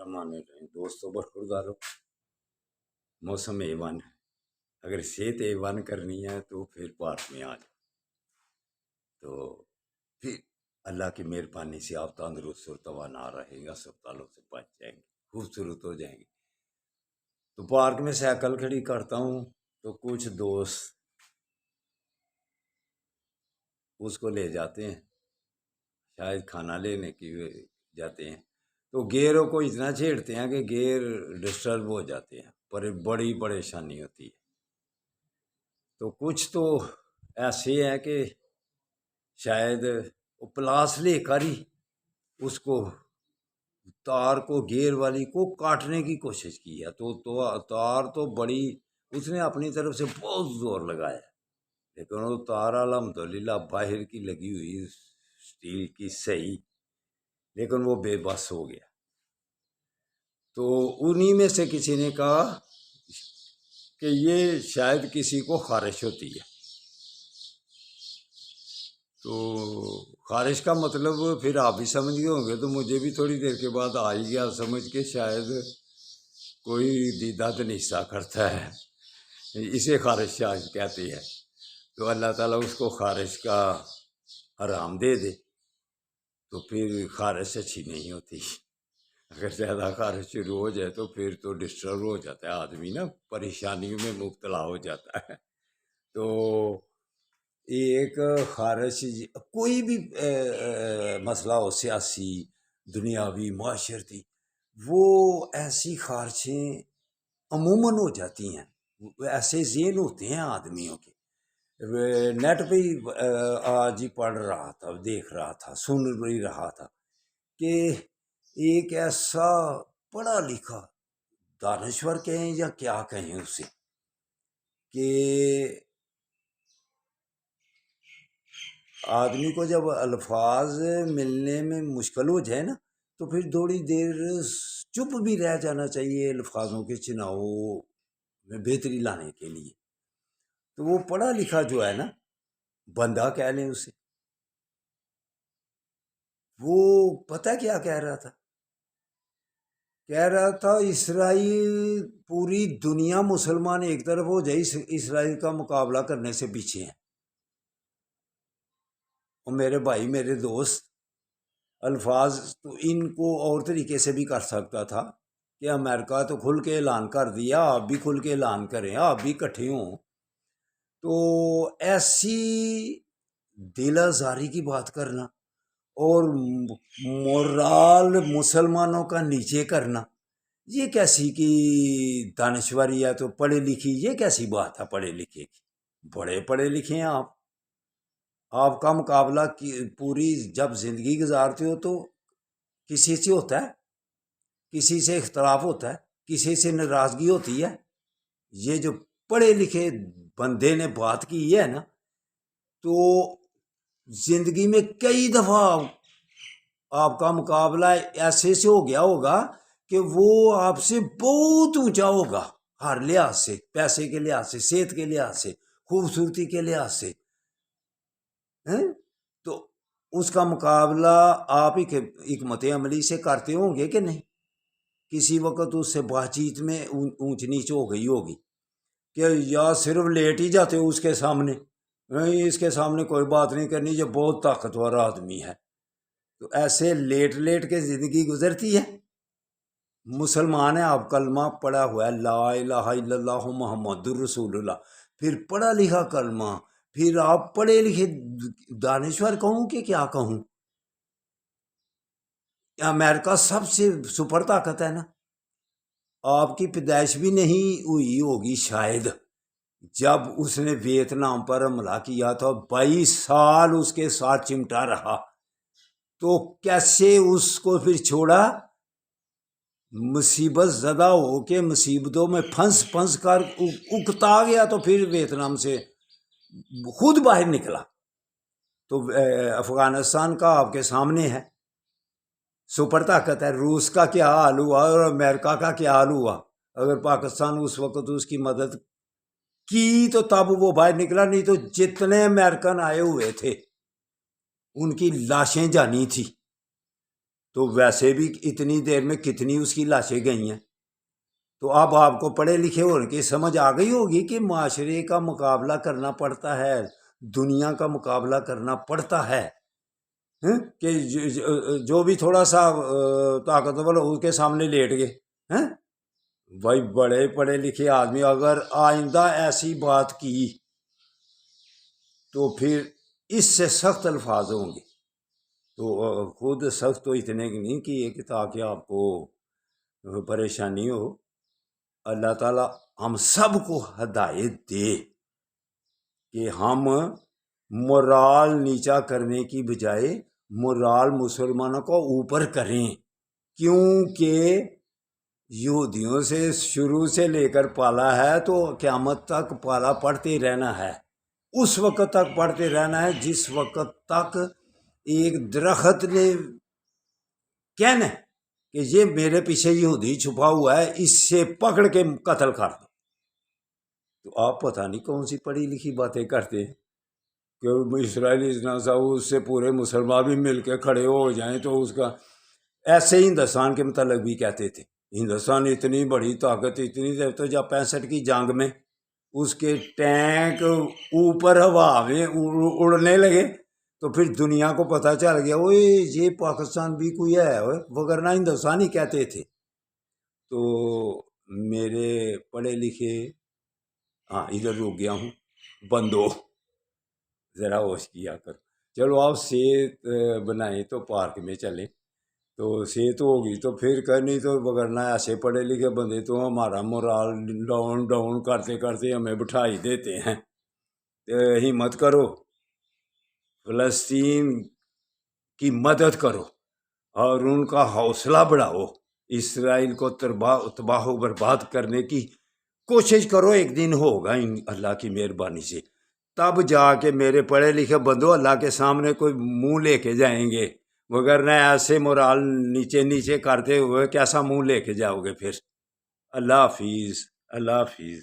बिस्मिल्लाहिर्रहमानिर्रहीम। दोस्तों बरखुरदारो, मौसम A1 है। अगर सेहत A1 करनी है तो फिर पार्क में आ जाओ, तो फिर अल्लाह की मेहरबानी से आप तंदुरुस्त और तवाना रहेंगे, अस्पतालों से बच जाएंगे, खूबसूरत हो जाएंगे। तो पार्क में साइकिल खड़ी करता हूँ तो कुछ दोस्त उसको ले जाते हैं, शायद खाना लेने की जाते हैं, तो गेयरों को इतना छेड़ते हैं कि गेयर डिस्टर्ब हो जाते हैं, पर बड़ी परेशानी होती है। तो कुछ तो ऐसे हैं कि शायद वो प्लास लेकर ही उसको तार को गेयर वाली को काटने की कोशिश की है, तो तार तो बड़ी उसने अपनी तरफ से बहुत जोर लगाया, लेकिन वो तार अल्हम्दुलिल्लाह बाहर की लगी हुई स्टील की सही, लेकिन वो बेबस हो गया। तो उन्हीं में से किसी ने कहा कि ये शायद किसी को खारिश होती है। तो खारिश का मतलब फिर आप भी समझ गए होंगे, तो मुझे भी थोड़ी देर के बाद आ ही गया समझ के, शायद कोई दीदा तनीसा करता है, इसे खारिश शायद कहते हैं। तो अल्लाह ताला उसको खारिश का आराम दे दे, तो फिर खारिश अच्छी नहीं होती। अगर ज़्यादा खारिश शुरू हो जाए तो फिर तो डिस्टर्ब हो जाता है आदमी ना, परेशानियों में मुब्तला हो जाता है। तो एक खारिश कोई भी मसला हो, सियासी, दुनियावी, माशरती, वो ऐसी खारिशें अमूमन हो जाती हैं। ऐसे ज़हन होते हैं आदमियों के। नेट पे ही आज ही पढ़ रहा था, देख रहा था, सुन भी रहा था कि एक ऐसा पढ़ा लिखा दानश्वर कहें या क्या कहें उसे, कि आदमी को जब अल्फाज मिलने में मुश्किल हो जाए ना, तो फिर थोड़ी देर चुप भी रह जाना चाहिए अल्फाजों के चुनाव में बेहतरी लाने के लिए। तो वो पढ़ा लिखा जो है ना बंदा कह लें उसे, वो पता क्या कह रहा था? कह रहा था इसराइल, पूरी दुनिया मुसलमान एक तरफ हो जाए, इसराइल का मुकाबला करने से पीछे हैं। और मेरे भाई, मेरे दोस्त, अल्फाज तो इनको और तरीके से भी कर सकता था कि अमेरिका तो खुल के ऐलान कर दिया, आप भी खुल के ऐलान करें, आप भी इकट्ठे हों। तो ऐसी दिल आज़ारी की बात करना और मोराल मुसलमानों का नीचे करना, ये कैसी की दानश्वरी है? तो पढ़े लिखी, ये कैसी बात है पढ़े लिखे की? बड़े पढ़े लिखे हैं आप। आपका मुकाबला की पूरी जब जिंदगी गुजारते हो तो किसी से होता है, किसी से इख्तलाफ होता है, किसी से नाराजगी होती है। ये जो पढ़े लिखे बंदे ने बात की है ना, तो जिंदगी में कई दफा आपका मुकाबला ऐसे से हो गया होगा कि वो आपसे बहुत ऊंचा होगा, हर लिहाज से, पैसे के लिहाज से, सेहत के लिहाज से, खूबसूरती के लिहाज से, हैं? तो उसका मुकाबला आप ही हिकमत अमली से करते होंगे कि नहीं? किसी वक्त उससे बातचीत में ऊंच नीच हो गई होगी कि या सिर्फ लेट ही जाते हो उसके सामने, नहीं इसके सामने कोई बात नहीं करनी, ये बहुत ताकतवर आदमी है। तो ऐसे लेट लेट के ज़िंदगी गुजरती है। मुसलमान है आप, कलमा पढ़ा हुआ है ला इलाहा इल्लल्लाहु मुहम्मदुर रसूलुल्लाह, फिर पढ़ा लिखा कलमा, फिर आप पढ़े लिखे दानश्वर कहूँ कि क्या कहूँ? अमेरिका सबसे सुपर ताकत है ना। आपकी पैदाइश भी नहीं हुई होगी शायद जब उसने वियतनाम पर हमला किया था, 22 साल उसके साथ चिमटा रहा, तो कैसे उसको फिर छोड़ा? मुसीबत ज़दा हो के मुसीबतों में फंस फंस कर उकता गया, तो फिर वियतनाम से खुद बाहर निकला। तो अफगानिस्तान का आपके सामने है, सुपर ताकत है। रूस का क्या हाल हुआ और अमेरिका का क्या हाल हुआ? अगर पाकिस्तान उस वक्त उसकी मदद की तो तब वो बाहर निकला, नहीं तो जितने अमेरिकन आए हुए थे उनकी लाशें जानी थी। تو ویسے بھی اتنی دیر میں کتنی اس کی لاشیں گئی ہیں. تو اب آپ کو پڑھے لکھے ہونے کی سمجھ آ گئی ہوگی کہ معاشرے کا مقابلہ کرنا پڑتا ہے، دنیا کا مقابلہ کرنا پڑتا ہے، کہ جو بھی تھوڑا سا طاقتور اس کے سامنے لیٹ گئے. بھائی بڑے پڑھے لکھے آدمی اگر آئندہ ایسی بات کی تو پھر اس سے سخت الفاظ ہوں گے. تو خود سخت تو اتنے کی نہیں کیے کہ تاکہ آپ کو پریشانی ہو. اللہ تعالیٰ ہم سب کو ہدایت دے کہ ہم مورال نیچا کرنے کی بجائے مورال مسلمانوں کو اوپر کریں، کیونکہ یہودیوں سے شروع سے لے کر پالا ہے تو قیامت تک پالا پڑھتے رہنا ہے. اس وقت تک پڑھتے رہنا ہے جس وقت تک ایک درخت نے کہنا کہ یہ میرے پیچھے یہودی چھپا ہوا ہے، اس سے پکڑ کے قتل کر دو. تو آپ پتہ نہیں کون سی پڑھی لکھی باتیں کرتے ہیں کہ اسرائیلی اس سے پورے مسلمان بھی مل کے کھڑے ہو جائیں تو اس کا. ایسے ہی ہندوستان کے متعلق بھی کہتے تھے ہندوستان اتنی بڑی طاقت اتنی دیر تو جب 65 کی جنگ میں اس کے ٹینک اوپر ہوا میں اڑنے لگے تو پھر دنیا کو پتہ چل گیا وہ یہ پاکستان بھی کوئی ہے وگرنہ ہندوستان ہی کہتے تھے. تو میرے پڑھے لکھے ادھر رک گیا ہوں بندو، ذرا ہوش کیا کر. چلو آپ صحت بنائیں تو پارک میں چلیں تو صحت ہوگی تو پھر کرنی، تو وگرنہ ایسے پڑھے لکھے بندے تو ہمارا مورال ڈاؤن کرتے کرتے ہمیں بٹھا ہی دیتے ہیں. ہمت کرو، فلسطین کی مدد کرو اور ان کا حوصلہ بڑھاؤ. اسرائیل کو تباہ و برباد کرنے کی کوشش کرو، ایک دن ہوگا اللہ کی مہربانی سے. تب جا کے میرے پڑھے لکھے بندو اللہ کے سامنے کوئی منہ لے کے جائیں گے، وگرنہ ایسے مورال نیچے نیچے کرتے ہوئے کیسا منہ لے کے جاؤ گے پھر. اللہ حافظ، اللہ حافظ.